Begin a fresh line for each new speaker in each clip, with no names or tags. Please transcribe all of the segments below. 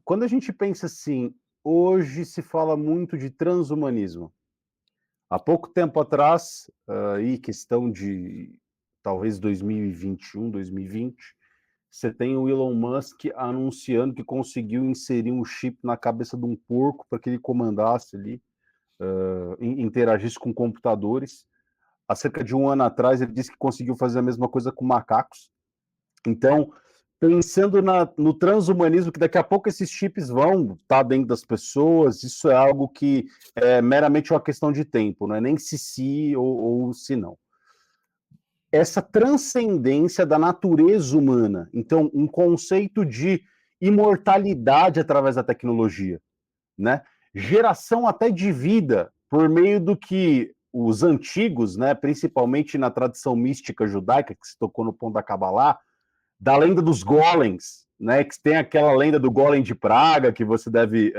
Quando a gente pensa assim, hoje se fala muito de transhumanismo. Há pouco tempo atrás, aí questão de talvez 2021, 2020, você tem o Elon Musk anunciando que conseguiu inserir um chip na cabeça de um porco para que ele comandasse ali, interagisse com computadores. Há cerca de um ano atrás, ele disse que conseguiu fazer a mesma coisa com macacos. Então, pensando no transhumanismo, que daqui a pouco esses chips vão estar dentro das pessoas, isso é algo que é meramente uma questão de tempo, não é nem se ou se não. Essa transcendência da natureza humana, então, um conceito de imortalidade através da tecnologia, né? Geração até de vida, por meio do que os antigos, né, principalmente na tradição mística judaica, que se tocou no ponto da Kabbalah, da lenda dos golems, né? Que tem aquela lenda do golem de Praga, que você deve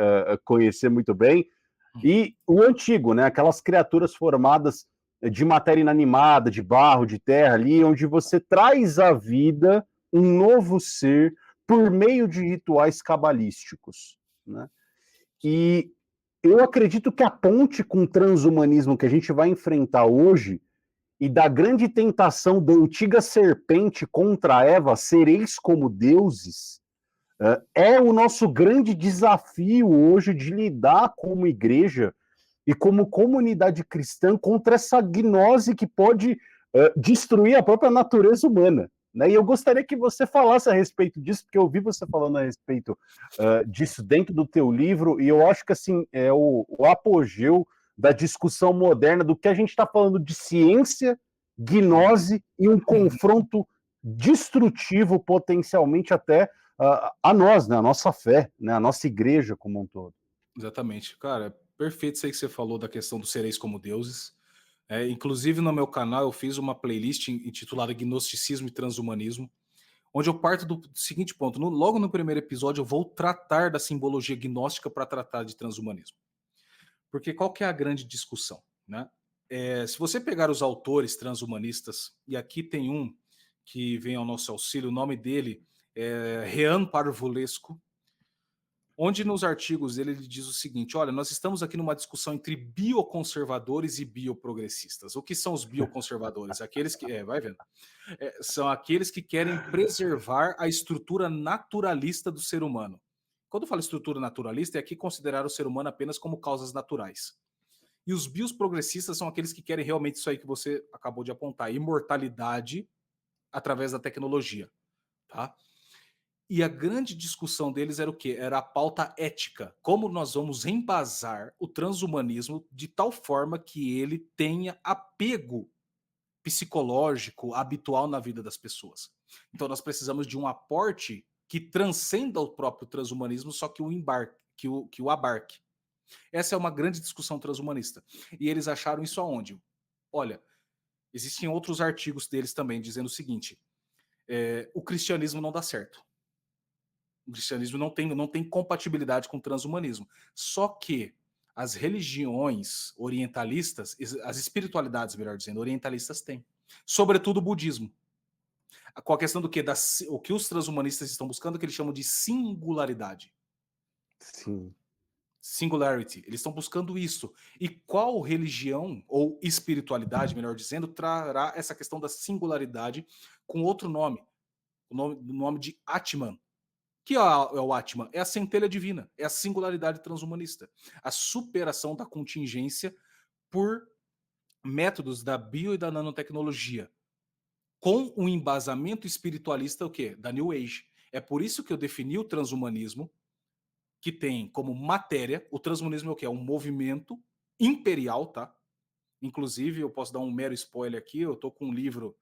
conhecer muito bem, e o antigo, né? Aquelas criaturas formadas de matéria inanimada, de barro, de terra, ali, onde você traz à vida um novo ser por meio de rituais cabalísticos, né? E eu acredito que a ponte com o transhumanismo que a gente vai enfrentar hoje e da grande tentação da antiga serpente contra Eva, sereis como deuses, é o nosso grande desafio hoje de lidar como igreja e como comunidade cristã contra essa gnose que pode destruir a própria natureza humana. Né? E eu gostaria que você falasse a respeito disso, porque eu ouvi você falando a respeito disso dentro do teu livro, e eu acho que assim é o apogeu da discussão moderna do que a gente está falando de ciência, gnose e um confronto destrutivo potencialmente até a nós, né, a nossa fé, né, a nossa igreja como um todo.
Exatamente. Cara, é perfeito isso aí que você falou da questão dos sereis como deuses. Inclusive, no meu canal, eu fiz uma playlist intitulada Gnosticismo e Transhumanismo, onde eu parto do seguinte ponto. Logo no primeiro episódio, eu vou tratar da simbologia gnóstica para tratar de transhumanismo. Porque qual que é a grande discussão? Né? Se você pegar os autores transhumanistas, e aqui tem um que vem ao nosso auxílio, o nome dele é Rean Parvulescu, onde nos artigos dele ele diz o seguinte: olha, nós estamos aqui numa discussão entre bioconservadores e bioprogressistas. O que são os bioconservadores? Aqueles que, vai vendo, são aqueles que querem preservar a estrutura naturalista do ser humano. Quando eu falo estrutura naturalista, é aqui considerar o ser humano apenas como causas naturais. E os bios são aqueles que querem realmente isso aí que você acabou de apontar, imortalidade através da tecnologia, tá? E a grande discussão deles era o quê? Era a pauta ética. Como nós vamos embasar o transhumanismo de tal forma que ele tenha apego psicológico habitual na vida das pessoas. Então nós precisamos de um aporte que transcenda o próprio transhumanismo, só que o embarque, que o abarque. Essa é uma grande discussão transhumanista. E eles acharam isso aonde? Olha, existem outros artigos deles também dizendo o seguinte: o cristianismo não dá certo. O cristianismo não tem compatibilidade com o transhumanismo. Só que as religiões orientalistas, as espiritualidades, melhor dizendo, orientalistas têm. Sobretudo o budismo. Com a questão do que? O que os transhumanistas estão buscando, que eles chamam de singularidade.
Sim.
Singularity. Eles estão buscando isso. E qual religião, ou espiritualidade, melhor dizendo, trará essa questão da singularidade com outro nome? O nome de Atman. Que é o Atman? É a centelha divina, é a singularidade transhumanista, a superação da contingência por métodos da bio e da nanotecnologia, com um embasamento espiritualista o quê? Da New Age. É por isso que eu defini o transhumanismo, que tem como matéria, o transhumanismo é o quê? É um movimento imperial, tá? Inclusive, eu posso dar um mero spoiler aqui, eu tô com um livro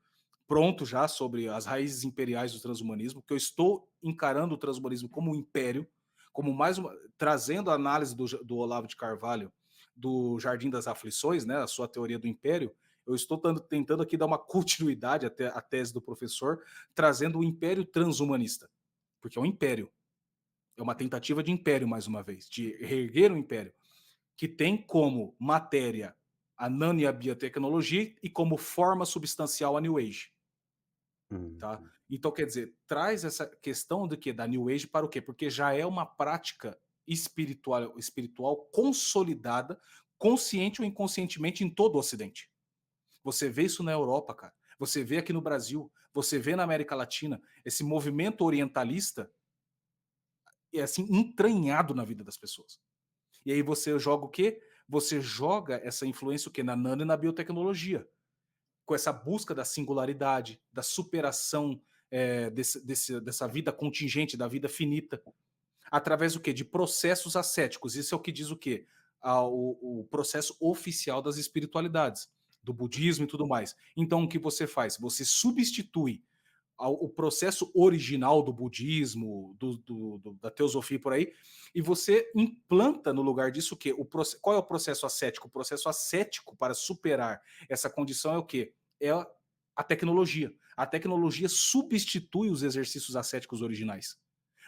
pronto já sobre as raízes imperiais do transhumanismo, que eu estou encarando o transhumanismo como um império, como mais uma, trazendo a análise do Olavo de Carvalho do Jardim das Aflições, né, a sua teoria do império. Eu estou tentando aqui dar uma continuidade até a tese do professor, trazendo o império transhumanista, porque é um império, é uma tentativa de império mais uma vez, de reerguer um império que tem como matéria a nano e a biotecnologia e como forma substancial a New Age. Tá?
Uhum.
Então, quer dizer, traz essa questão do que da New Age para o quê? Porque já é uma prática espiritual consolidada, consciente ou inconscientemente em todo o Ocidente. Você vê isso na Europa, cara. Você vê aqui no Brasil, você vê na América Latina, esse movimento orientalista é assim entranhado na vida das pessoas. E aí você joga o quê? Você joga essa influência o quê? Na nano e na biotecnologia, com essa busca da singularidade, da superação dessa vida contingente, da vida finita, através do quê? De processos ascéticos. Isso é o que diz o quê? O processo oficial das espiritualidades, do budismo e tudo mais. Então, o que você faz? Você substitui o processo original do budismo, da teosofia por aí, e você implanta no lugar disso o quê? Qual é o processo ascético? O processo ascético para superar essa condição é o quê? É a tecnologia. A tecnologia substitui os exercícios ascéticos originais,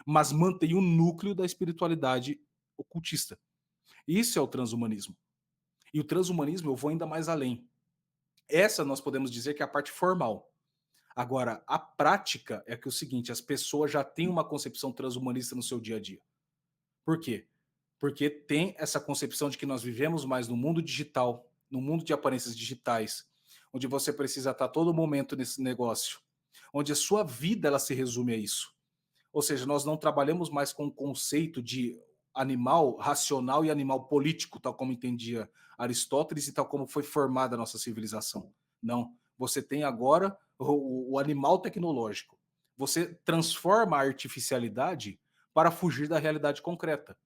mas mantém o núcleo da espiritualidade ocultista. Isso é o transhumanismo. E o transhumanismo eu vou ainda mais além. Essa nós podemos dizer que é a parte formal. Agora, a prática é que é o seguinte, as pessoas já têm uma concepção transhumanista no seu dia a dia. Por quê? Porque tem essa concepção de que nós vivemos mais no mundo digital, no mundo de aparências digitais, onde você precisa estar todo momento nesse negócio, onde a sua vida ela se resume a isso. Ou seja, nós não trabalhamos mais com o conceito de animal racional e animal político, tal como entendia Aristóteles e tal como foi formada a nossa civilização. Não. Você tem agora o animal tecnológico. Você transforma a artificialidade para fugir da realidade concreta.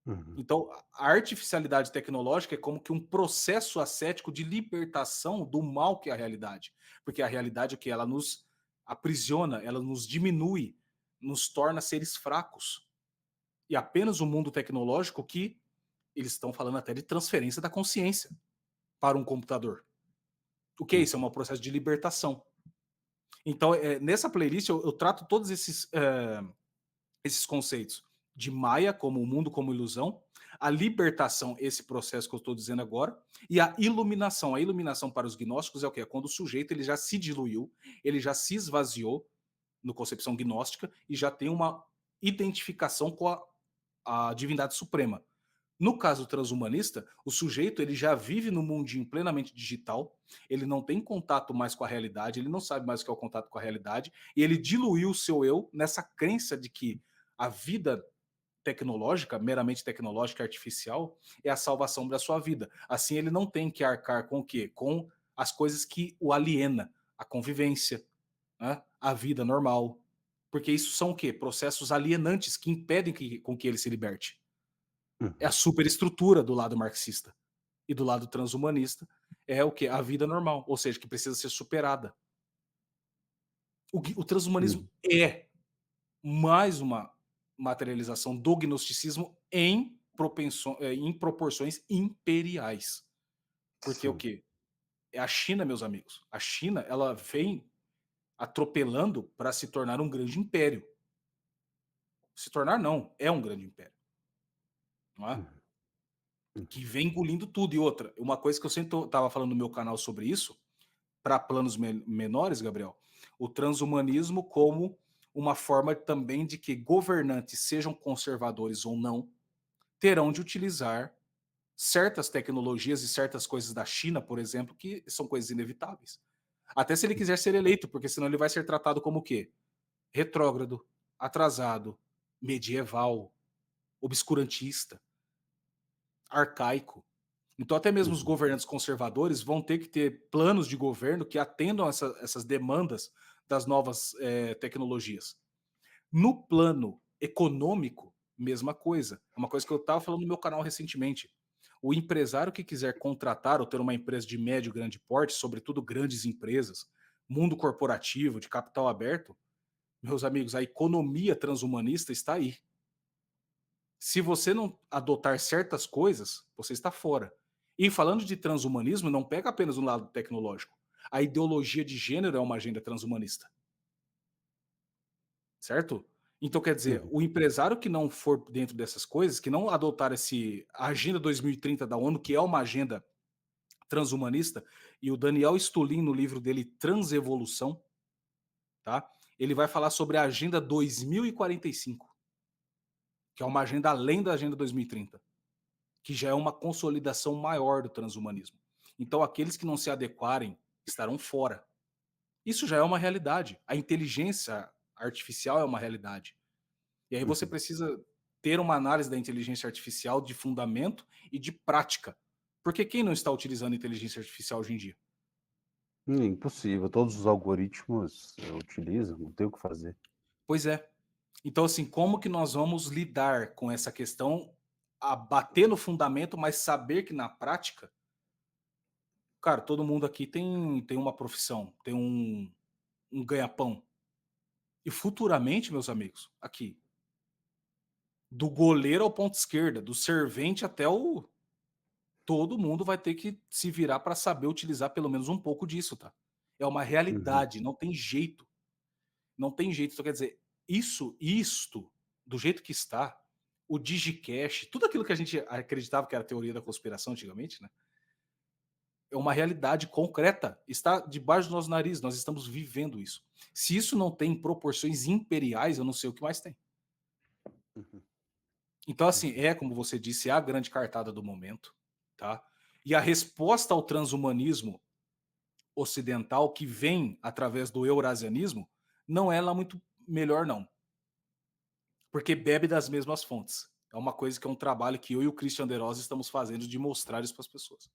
Uhum.
Então, a artificialidade tecnológica é como que um processo ascético de libertação do mal que é a realidade. Porque a realidade é que ela nos aprisiona, ela nos diminui, nos torna seres fracos. E apenas o mundo tecnológico que eles estão falando até de transferência da consciência para um computador. O que é isso? É
Uhum.
um processo de libertação. Então, nessa playlist eu trato todos esses conceitos de Maia como o mundo como ilusão, a libertação, esse processo que eu estou dizendo agora, e a iluminação. A iluminação para os gnósticos é o quê? É quando o sujeito ele já se diluiu, ele já se esvaziou no concepção gnóstica e já tem uma identificação com a divindade suprema. No caso transhumanista, o sujeito ele já vive no mundinho plenamente digital, ele não tem contato mais com a realidade, ele não sabe mais o que é o contato com a realidade, e ele diluiu o seu eu nessa crença de que a vida tecnológica, meramente tecnológica e artificial, é a salvação da sua vida. Assim, ele não tem que arcar com o quê? Com as coisas que o aliena, a convivência, né? A vida normal. Porque isso são o quê? Processos alienantes que impedem com que ele se liberte. É a
Uhum.
superestrutura do lado marxista. E do lado transhumanista é o quê? A vida normal, ou seja, que precisa ser superada. O transhumanismo
Uhum.
é mais uma materialização do gnosticismo em proporções imperiais. Porque o
Sim.
quê? É a China, meus amigos. A China, ela vem atropelando para se tornar um grande império. Se tornar não, é um grande império, não é?
Uhum. Uhum.
Que vem engolindo tudo. E outra, uma coisa que eu sempre estava falando no meu canal sobre isso, para planos menores, Gabriel, o transhumanismo como uma forma também de que governantes, sejam conservadores ou não, terão de utilizar certas tecnologias e certas coisas da China, por exemplo, que são coisas inevitáveis. Até se ele quiser ser eleito, porque senão ele vai ser tratado como o quê? Retrógrado, atrasado, medieval, obscurantista, arcaico. Então, até mesmo os
Uhum.
governantes conservadores vão ter que ter planos de governo que atendam essas demandas das novas tecnologias. No plano econômico, mesma coisa. É uma coisa que eu estava falando no meu canal recentemente. O empresário que quiser contratar ou ter uma empresa de médio e grande porte, sobretudo grandes empresas, mundo corporativo, de capital aberto, meus amigos, a economia transhumanista está aí. Se você não adotar certas coisas, você está fora. E falando de transhumanismo, não pega apenas o lado tecnológico. A ideologia de gênero é uma agenda transhumanista, certo? Então, quer dizer,
Uhum.
o empresário que não for dentro dessas coisas, que não adotar a Agenda 2030 da ONU, que é uma agenda transhumanista, e o Daniel Stulin, no livro dele Transevolução, tá? Ele vai falar sobre a Agenda 2045, que é uma agenda além da Agenda 2030, que já é uma consolidação maior do transhumanismo. Então, aqueles que não se adequarem estarão fora. Isso já é uma realidade. A inteligência artificial é uma realidade. E aí você
Uhum.
precisa ter uma análise da inteligência artificial de fundamento e de prática. Porque quem não está utilizando inteligência artificial hoje em dia?
Impossível, todos os algoritmos utilizam, não tem o que fazer.
Pois é. Então, assim, como que nós vamos lidar com essa questão, a bater no fundamento, mas saber que na prática, cara, todo mundo aqui tem uma profissão, tem um ganha-pão. E futuramente, meus amigos, aqui, do goleiro ao ponta esquerda, do servente até o. Todo mundo vai ter que se virar para saber utilizar pelo menos um pouco disso, tá? É uma
Uhum,
realidade, não tem jeito. Não tem jeito. Então, quer dizer, isto, do jeito que está, o Digicash, tudo aquilo que a gente acreditava que era teoria da conspiração antigamente, né? É uma realidade concreta. Está debaixo do nosso nariz. Nós estamos vivendo isso. Se isso não tem proporções imperiais, eu não sei o que mais tem.
uhum,
Então, assim,
uhum,
é, como você disse, é a grande cartada do momento, tá? E a resposta ao transhumanismo ocidental que vem através do eurasianismo não é lá muito melhor, não. Porque bebe das mesmas fontes. É uma coisa que é um trabalho que eu e o Christian De Rosa estamos fazendo de mostrar isso para as pessoas.